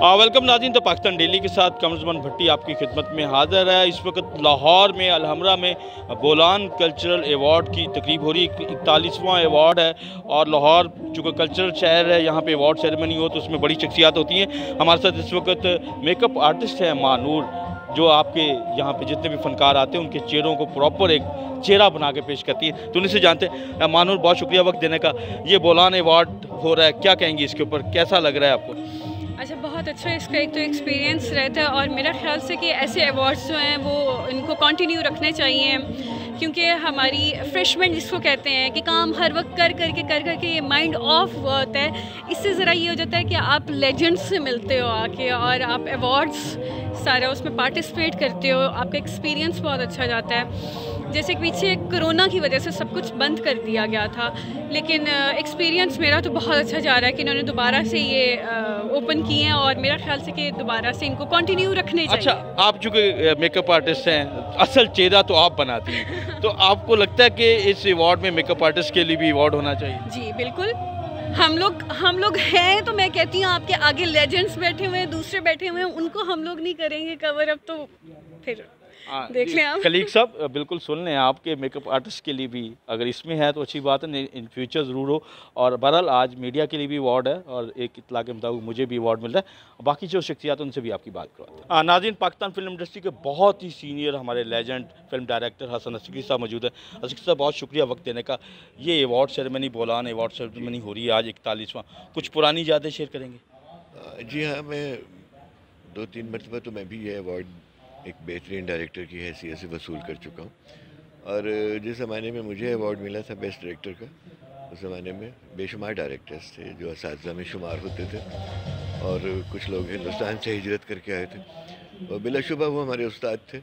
Welcome नाज़रीन। तो Pakistan daily के साथ कमरज़मान भट्टी आपकी खिदमत में हाज़िर है। इस वक्त लाहौर में अलहमरा में बोलान कल्चरल एवार्ड की तकरीब हो रही है। 41वां एवार्ड है और लाहौर चूँकि कल्चरल शहर है, यहाँ पे अवार्ड सेरेमनी हो तो उसमें बड़ी शख्सियात होती हैं। हमारे साथ इस वक्त मेकअप आर्टिस्ट है मानूर, जो आपके यहाँ पे जितने भी फ़नकार आते हैं उनके चेहरों को प्रॉपर एक चेहरा बना के पेश करती है। तो उन्हीं से जानते हैं। मानूर, बहुत शुक्रिया वक्त देने का। ये बोलान एवार्ड हो रहा है, क्या कहेंगी इसके ऊपर, कैसा लग रहा है आपको? अच्छा, बहुत अच्छा इसका एक तो एक्सपीरियंस रहता है और मेरा ख्याल से कि ऐसे अवार्ड्स जो हैं वो इनको कंटिन्यू रखने चाहिए, क्योंकि हमारी फ्रेशमेंट जिसको कहते हैं कि काम हर वक्त कर करके ये माइंड ऑफ होता है। इससे ज़रा ये हो जाता है कि आप लेजेंड्स से मिलते हो आके और आप अवार्ड्स सारा उसमें पार्टिसिपेट करते हो, आपका एक्सपीरियंस बहुत अच्छा जाता है। जैसे कि पीछे कोरोना की वजह से सब कुछ बंद कर दिया गया था, लेकिन एक्सपीरियंस मेरा तो बहुत अच्छा जा रहा है कि इन्होंने दोबारा से ये ओपन किए हैं और मेरा ख्याल से कि दोबारा से इनको कंटिन्यू रखने चाहिए। अच्छा, आप चूँकि मेकअप आर्टिस्ट हैं, असल चेहरा तो आप बनाती हैं तो आपको लगता है कि इस अवार्ड में मेकअप आर्टिस्ट के लिए भी अवार्ड होना चाहिए? जी बिल्कुल, हम लोग हैं तो मैं कहती हूँ आपके आगे लेजेंड्स बैठे हुए हैं, दूसरे बैठे हुए हैं, उनको हम लोग नहीं करेंगे कवर अब तो फिर देख लें आप। कलीग साहब बिल्कुल सुन लें, आपके मेकअप आर्टिस्ट के लिए भी अगर इसमें है तो अच्छी बात है, इन फ्यूचर ज़रूर हो। और बहरहाल आज मीडिया के लिए भी अवार्ड है और एक इतला के मुताबिक मुझे भी अवार्ड मिल रहा है। बाकी जो शख्सियात उनसे भी आपकी बात करवाते हैं। नाज़रीन, पाकिस्तान फिल्म इंडस्ट्री के बहुत ही सीनियर हमारे legend film director Hasan Askari साहब मौजूद है। अस्करी साहब, बहुत शुक्रिया वक्त देने का। ये award ceremony, Bolan award ceremony हो रही है आज 41वां, कुछ पुरानी यादें शेयर करेंगे? जी हाँ, मैं 2-3 मरतबा तो मैं भी ये अवार्ड एक बेहतरीन डायरेक्टर की हैसियत से वसूल कर चुका हूँ। और जिस ज़माने में मुझे अवार्ड मिला था बेस्ट डायरेक्टर का, उस ज़माने में बेशुमार डायरेक्टर्स थे जो असातिज़ा में शुमार होते थे और कुछ लोग हिंदुस्तान से हिजरत करके आए थे और बिलाशुबा वो हमारे उस्ताद थे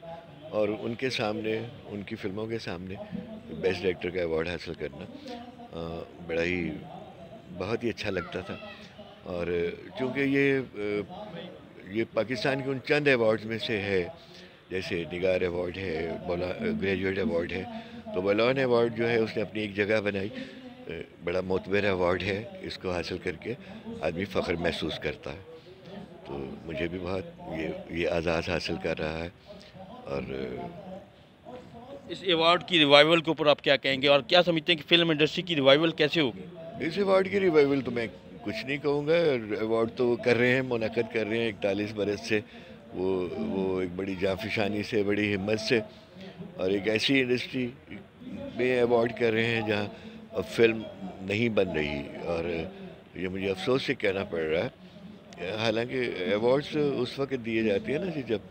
और उनके सामने, उनकी फ़िल्मों के सामने बेस्ट डायरेक्टर का अवार्ड हासिल करना बड़ा ही बहुत ही अच्छा लगता था। और चूँकि ये पाकिस्तान के उन चंद अवार्ड्स में से है, जैसे निगार अवार्ड है, ग्रेजुएट अवार्ड है, तो बोलान अवार्ड जो है उसने अपनी एक जगह बनाई, बड़ा मोतबर अवार्ड है। इसको हासिल करके आदमी फ़ख्र महसूस करता है। तो मुझे भी बहुत ये आज़ाद हासिल कर रहा है। और इस अवार्ड की रिवाइवल के ऊपर आप क्या कहेंगे और क्या समझते हैं कि फिल्म इंडस्ट्री की रिवाइवल कैसे होगी? इस अवार्ड की रिवाइवल तो मैं कुछ नहीं कहूँगा। अवार्ड तो कर रहे हैं, मुनक़द कर रहे हैं 41 बरस से, वो एक बड़ी जाफिशानी से, बड़ी हिम्मत से, और एक ऐसी इंडस्ट्री में अवार्ड कर रहे हैं जहाँ अब फिल्म नहीं बन रही। और ये मुझे अफसोस से कहना पड़ रहा है। हालांकि अवार्ड्स उस वक्त दिए जाते हैं ना कि जब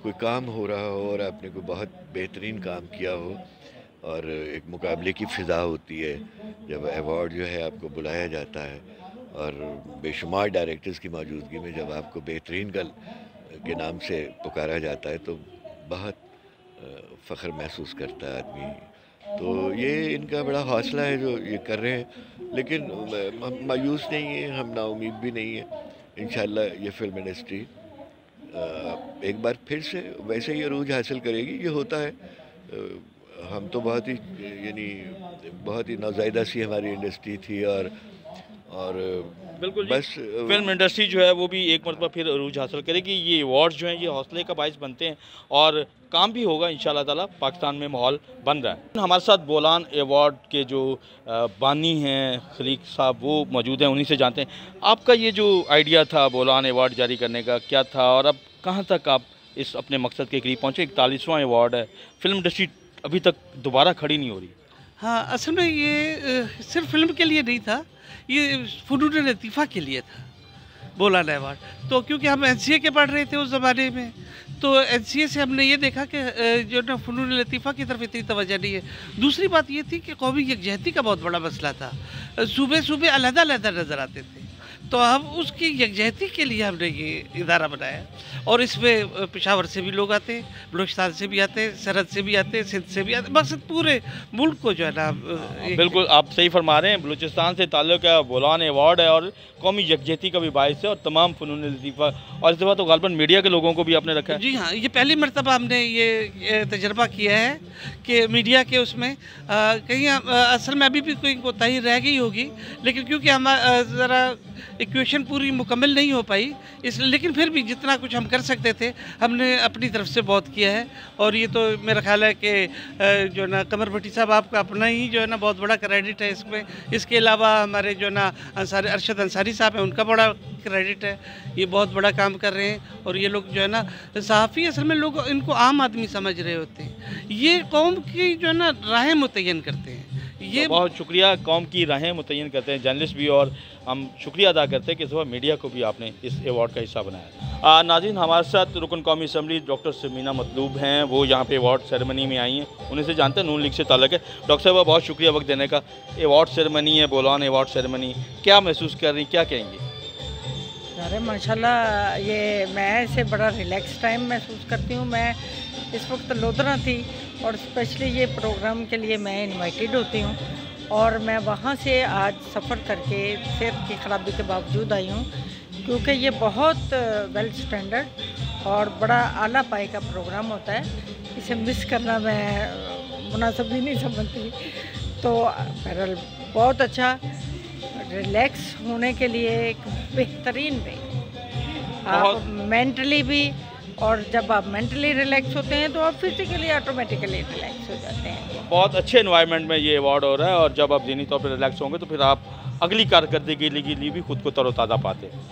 कोई काम हो रहा हो और आपने कोई बहुत बेहतरीन काम किया हो और एक मुकाबले की फ़िज़ा होती है, जब अवार्ड जो है आपको बुलाया जाता है और बेशुमार डायरेक्टर्स की मौजूदगी में जब आपको बेहतरीन के नाम से पुकारा जाता है तो बहुत फ़ख्र महसूस करता है आदमी। तो ये इनका बड़ा हौसला है जो ये कर रहे हैं, लेकिन हम मायूस नहीं हैं, हम नाउम्मीद भी नहीं हैं। इंशाअल्लाह ये फ़िल्म इंडस्ट्री एक बार फिर से वैसे ही अरूज हासिल करेगी। ये होता है, हम तो बहुत ही नौज़ायदा सी हमारी इंडस्ट्री थी और बिल्कुल बस फिल्म इंडस्ट्री जो है वो भी एक मरतबा फिर अरूज हासिल करेगी। ये अवार्ड्स जो हैं ये हौसले का बाइस बनते हैं और काम भी होगा इंशाल्लाह ताला। पाकिस्तान में माहौल बन रहा है। हमारे साथ बोलान अवार्ड के जो बानी हैं खलीक साहब, वो मौजूद हैं, उन्हीं से जानते हैं आपका ये जो आइडिया था बोलान अवार्ड जारी करने का क्या था और अब कहाँ तक आप इस अपने मकसद के करीब पहुँचे? 41वां अवार्ड है, फिल्म इंडस्ट्री अभी तक दोबारा खड़ी नहीं हो रही। हाँ, असल में ये सिर्फ फिल्म के लिए नहीं था, ये फ़नून लतीफ़ा के लिए था बोलान अवार्ड। तो क्योंकि हम NCA के पढ़ रहे थे उस ज़माने में, तो NCA से हमने ये देखा कि जो ना फ़नून लतीफ़ा की तरफ इतनी तवज्जो नहीं है। दूसरी बात ये थी कि कौमी यकजहती का बहुत बड़ा मसला था, सूबे अलग-अलग नज़र आते थे, तो हम उसकी यकजहती के लिए हमने ये इदारा बनाया। और इसमें पेशावर से भी लोग आते हैं, बलूचिस्तान से भी आते हैं, सरहद से भी आते हैं, सिंध से भी आते हैं, मकसद पूरे मुल्क को जो है ना। बिल्कुल आप सही फरमा रहे हैं, बलूचिस्तान से ताल्लुक़ है, बोलान अवार्ड है और कौमी यकजहती का भी बाइस है और तमाम फ़नून लतीफ़ा, और इस दफ़ा तो गालबन मीडिया के लोगों को भी आपने रखा है। जी हाँ, ये पहली मरतबा हमने ये तजर्बा किया है कि मीडिया के उसमें कहीं असल में अभी भी कोई कोताही रह गई होगी, लेकिन क्योंकि हम ज़रा इक्वेशन पूरी मुकम्मल नहीं हो पाई, इसलिए लेकिन फिर भी जितना कुछ हम कर सकते थे हमने अपनी तरफ से बहुत किया है। और ये तो मेरा ख्याल है कि जो है ना कमर भट्टी साहब आपका अपना ही जो है ना बहुत बड़ा क्रेडिट है इसमें। इसके अलावा हमारे जो है ना अरशद अंसारी साहब हैं, उनका बड़ा क्रेडिट है। ये बहुत बड़ा काम कर रहे हैं। और ये लोग जो है ना सहाफ़ी असल में लोग इनको आम आदमी समझ रहे होते हैं, ये कौम की जो है ना राहें मुतय्यन करते हैं। ये तो बहुत शुक्रिया, कौम की राहें मुतय्यन करते हैं जर्नलिस्ट भी, और हम शुक्रिया अदा करते हैं कि इस बार मीडिया को भी आपने इस अवार्ड का हिस्सा बनाया। नाज़रीन, हमारे साथ रुकन कौमी असम्बली डॉक्टर समीना मतलूब हैं, वो यहाँ पे अवार्ड सेरेमनी में आई हैं। उन्हीं से जानते हैं नून लीग से ताल्लुक़ है। डॉक्टर साहब, बहुत शुक्रिया वक्त देने का। अवार्ड सेरेमनी है, बोलान अवार्ड सेरेमनी, क्या महसूस कर रही, क्या कहेंगी? अरे माशाल्लाह, ये मैं इसे बड़ा रिलैक्स टाइम महसूस करती हूँ। मैं इस वक्त लोधरा थी और स्पेशली ये प्रोग्राम के लिए मैं इनवाइटेड होती हूँ, और मैं वहाँ से आज सफ़र करके सेहत की ख़राबी के बावजूद आई हूँ, क्योंकि ये बहुत वेल स्टैंडर्ड और बड़ा आला पाए का प्रोग्राम होता है। इसे मिस करना मैं मुनासिब ही नहीं समझती। तो बहरहाल बहुत अच्छा, रिलैक्स होने के लिए एक बेहतरीन वे, आप मेंटली भी, और जब आप मेंटली रिलैक्स होते हैं तो आप फिजिकली ऑटोमेटिकली रिलैक्स हो जाते हैं। बहुत अच्छे एनवायरनमेंट में ये अवार्ड हो रहा है, और जब आप ज़हनी तौर पर रिलैक्स होंगे तो फिर आप अगली कारकर्दगी के लिए भी खुद को तरोताज़ा पाते हैं।